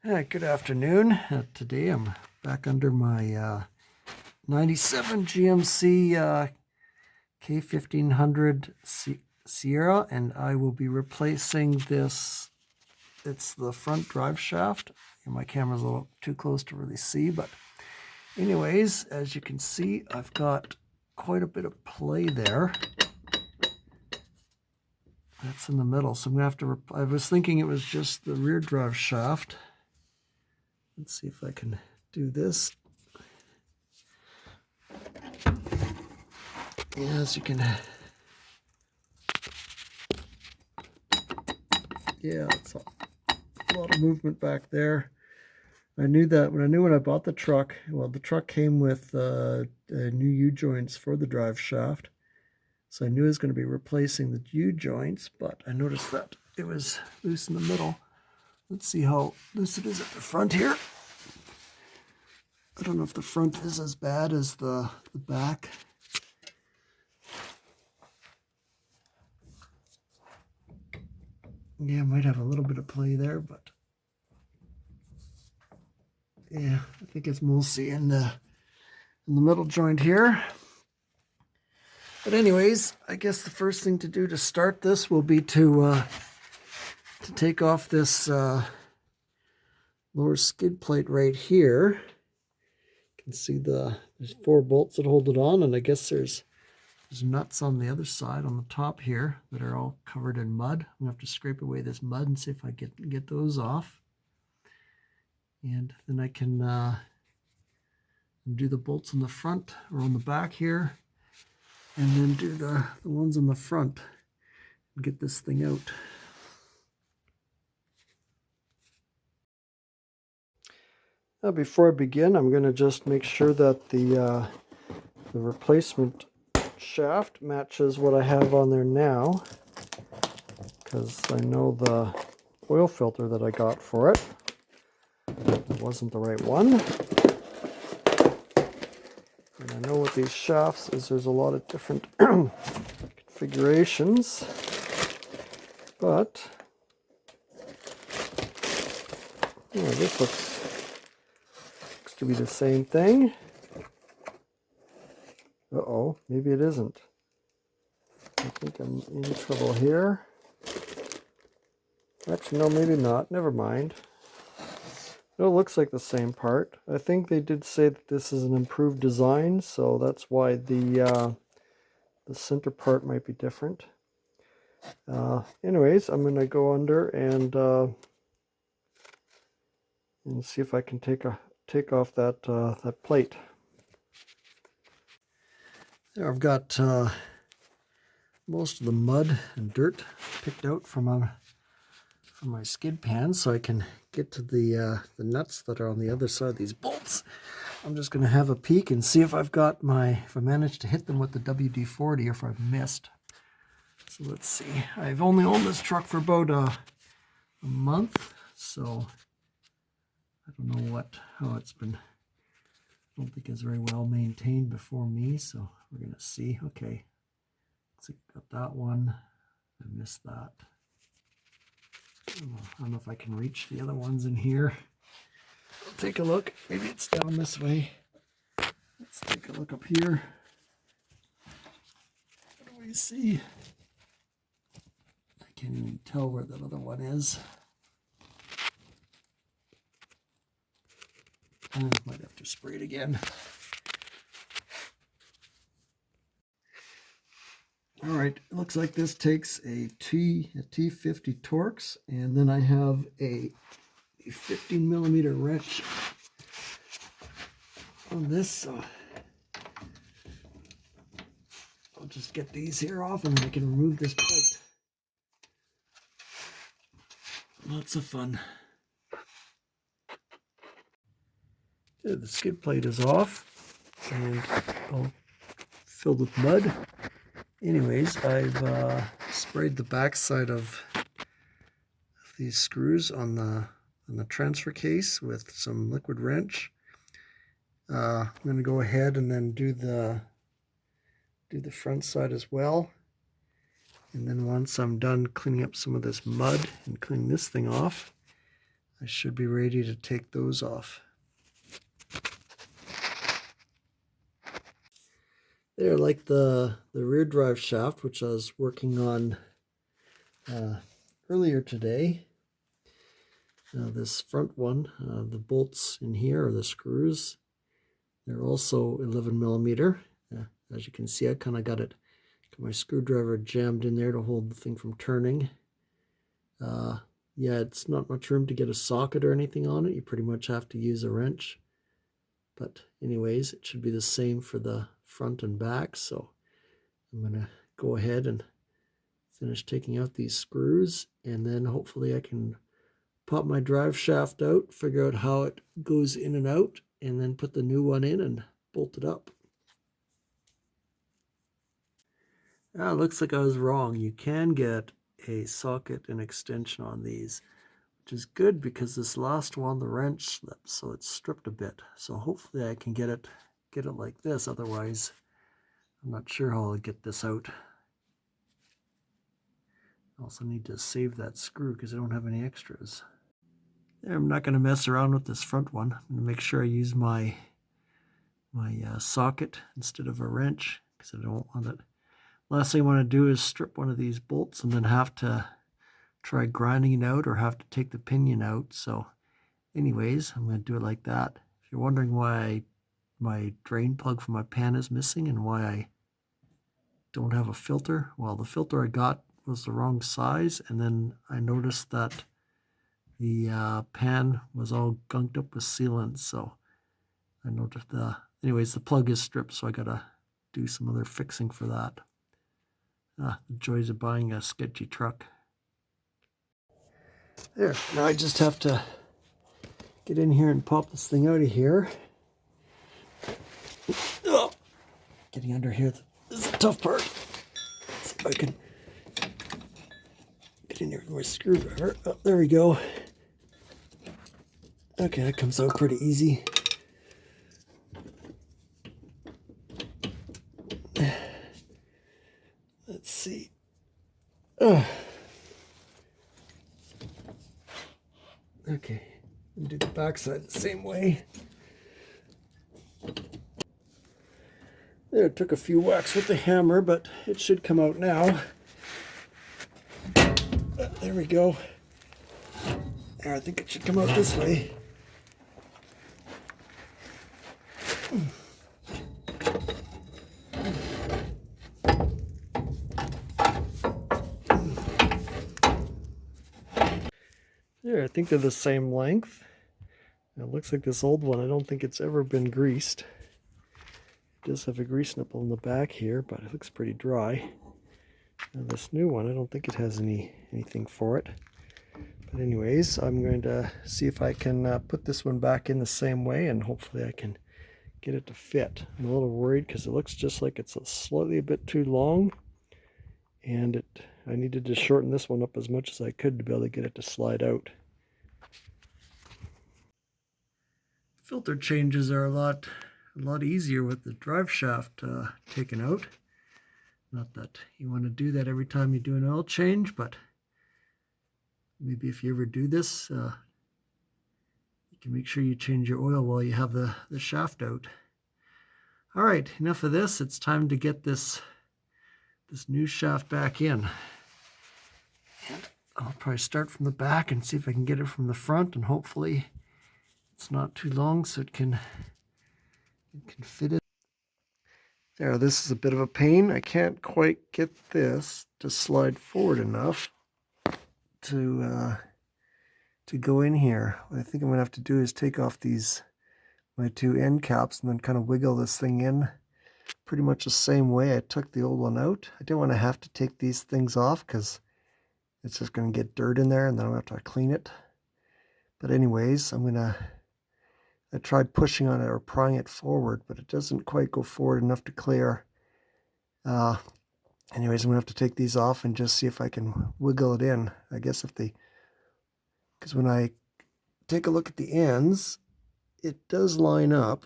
Good afternoon. Today I'm back under my 97 GMC K1500 Sierra, and I will be replacing this. It's the front drive shaft. My camera's a little too close to really see, but anyways, as you can see, I've got quite a bit of play there. That's in the middle, so I'm gonna have to. I was thinking it was just the rear drive shaft. Let's see if I can do this. Yeah, as you can. Yeah, it's a lot of movement back there. I knew that when I bought the truck. Well, the truck came with new U-joints for the drive shaft, so I knew I was going to be replacing the U-joints, but I noticed that it was loose in the middle. Let's see how loose it is at the front here. I don't know if the front is as bad as the back. Yeah, might have a little bit of play there, but yeah, I think it's mostly in the middle joint here. But anyways, I guess the first thing to do to start this will be to take off this lower skid plate right here. You can see there's 4 bolts that hold it on, and I guess there's nuts on the other side on the top here that are all covered in mud. I'm gonna have to scrape away this mud and see if I get those off, and then I can do the bolts on the front or on the back here, and then do the ones on the front and get this thing out. Now, before I begin, I'm going to just make sure that the replacement shaft matches what I have on there now, because I know the oil filter that I got for it wasn't the right one. And I know with these shafts is there's a lot of different configurations, but yeah, this looks to be the same thing. Uh-oh, maybe it isn't. I think I'm in trouble here. Actually, no, maybe not. Never mind. No, it looks like the same part. I think they did say that this is an improved design, so that's why the center part might be different. Anyways, I'm going to go under and see if I can take off that plate. There, I've got most of the mud and dirt picked out from my skid pan, so I can get to the nuts that are on the other side of these bolts. I'm just going to have a peek and see if I managed to hit them with the WD-40 or if I've missed. So let's see. I've only owned this truck for about a month, so I don't know how it's been. I don't think it's very well maintained before me, so we're going to see. Okay, looks like got that one. I missed that. I don't know if I can reach the other ones in here. I'll take a look. Maybe it's down this way. Let's take a look up here. What do we see? I can't even tell where that other one is. I might have to spray it again. All right, it looks like this takes a T50 Torx, and then I have a 15mm wrench on this, so I'll just get these here off and then I can remove this plate. Lots of fun. The skid plate is off and all filled with mud. Anyways, I've sprayed the backside of these screws on the transfer case with some liquid wrench. I'm going to go ahead and then do the front side as well. And then once I'm done cleaning up some of this mud and cleaning this thing off, I should be ready to take those off. They're like the rear drive shaft, which I was working on earlier today. This front one, the bolts in here, or the screws, they're also 11 millimeter. As you can see, I kind of got my screwdriver jammed in there to hold the thing from turning. Yeah, it's not much room to get a socket or anything on it. You pretty much have to use a wrench. But anyways, it should be the same for the front and back. So I'm going to go ahead and finish taking out these screws, and then hopefully I can pop my drive shaft out, figure out how it goes in and out, and then put the new one in and bolt it up. It looks like I was wrong. You can get a socket and extension on these, which is good because this last one, the wrench slipped, so it's stripped a bit. So hopefully I can get it like this. Otherwise, I'm not sure how I'll get this out. I also need to save that screw because I don't have any extras. I'm not going to mess around with this front one. I'm going to make sure I use my socket instead of a wrench because I don't want it. Last thing I want to do is strip one of these bolts and then have to try grinding it out or have to take the pinion out. So anyways, I'm going to do it like that. If you're wondering why my drain plug for my pan is missing and why I don't have a filter, well, the filter I got was the wrong size, and then I noticed that the pan was all gunked up with sealant, so I noticed anyways, the plug is stripped, so I gotta do some other fixing for that. The joys of buying a sketchy truck. There, now I just have to get in here and pop this thing out of here. Oh, getting under here is the tough part. Let's see if I can get in here with my screwdriver. Oh, there we go. Okay, that comes out pretty easy. Let's see. Okay, and do the back side the same way. There, it took a few whacks with the hammer, but it should come out now. There we go. There, I think it should come out this way. There, I think they're the same length. It looks like this old one, I don't think it's ever been greased. It does have a grease nipple in the back here, but it looks pretty dry. And this new one, I don't think it has anything for it. But anyways, I'm going to see if I can put this one back in the same way, and hopefully I can get it to fit. I'm a little worried because it looks just like it's slightly a bit too long, and I needed to shorten this one up as much as I could to be able to get it to slide out. Filter changes are a lot easier with the drive shaft taken out. Not that you want to do that every time you do an oil change, but maybe if you ever do this, you can make sure you change your oil while you have the shaft out. All right, enough of this. It's time to get this new shaft back in. And I'll probably start from the back and see if I can get it from the front, and hopefully it's not too long so it can fit in. There, this is a bit of a pain. I can't quite get this to slide forward enough to go in here. What I think I'm going to have to do is take off my two end caps and then kind of wiggle this thing in pretty much the same way I took the old one out. I didn't want to have to take these things off because it's just going to get dirt in there and then I'll have to clean it. But anyways, I tried pushing on it or prying it forward, but it doesn't quite go forward enough to clear. Anyways, I'm going to have to take these off and just see if I can wiggle it in. I guess because when I take a look at the ends, it does line up.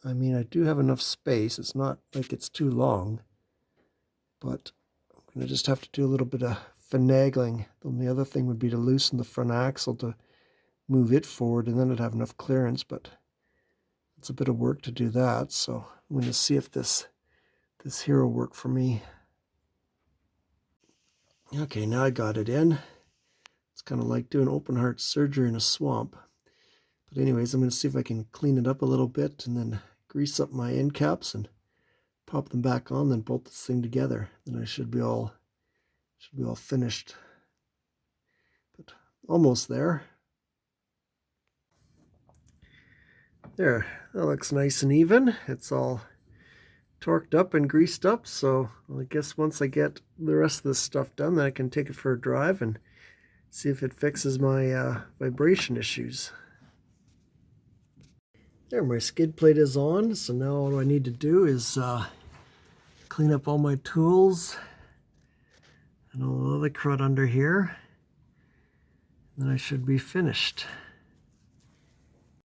I mean, I do have enough space. It's not like it's too long, but I'm going to just have to do a little bit of finagling. Then the other thing would be to loosen the front axle to move it forward, and then I'd have enough clearance, but it's a bit of work to do that, so I'm going to see if this here will work for me. Okay, now I got it in. It's kind of like doing open heart surgery in a swamp. But anyways, I'm going to see if I can clean it up a little bit and then grease up my end caps and pop them back on, then bolt this thing together. Then I should be all finished. But almost there. There, that looks nice and even. It's all torqued up and greased up, so I guess once I get the rest of this stuff done, then I can take it for a drive and see if it fixes my vibration issues. There, my skid plate is on, so now all I need to do is clean up all my tools and all the other crud under here. Then I should be finished.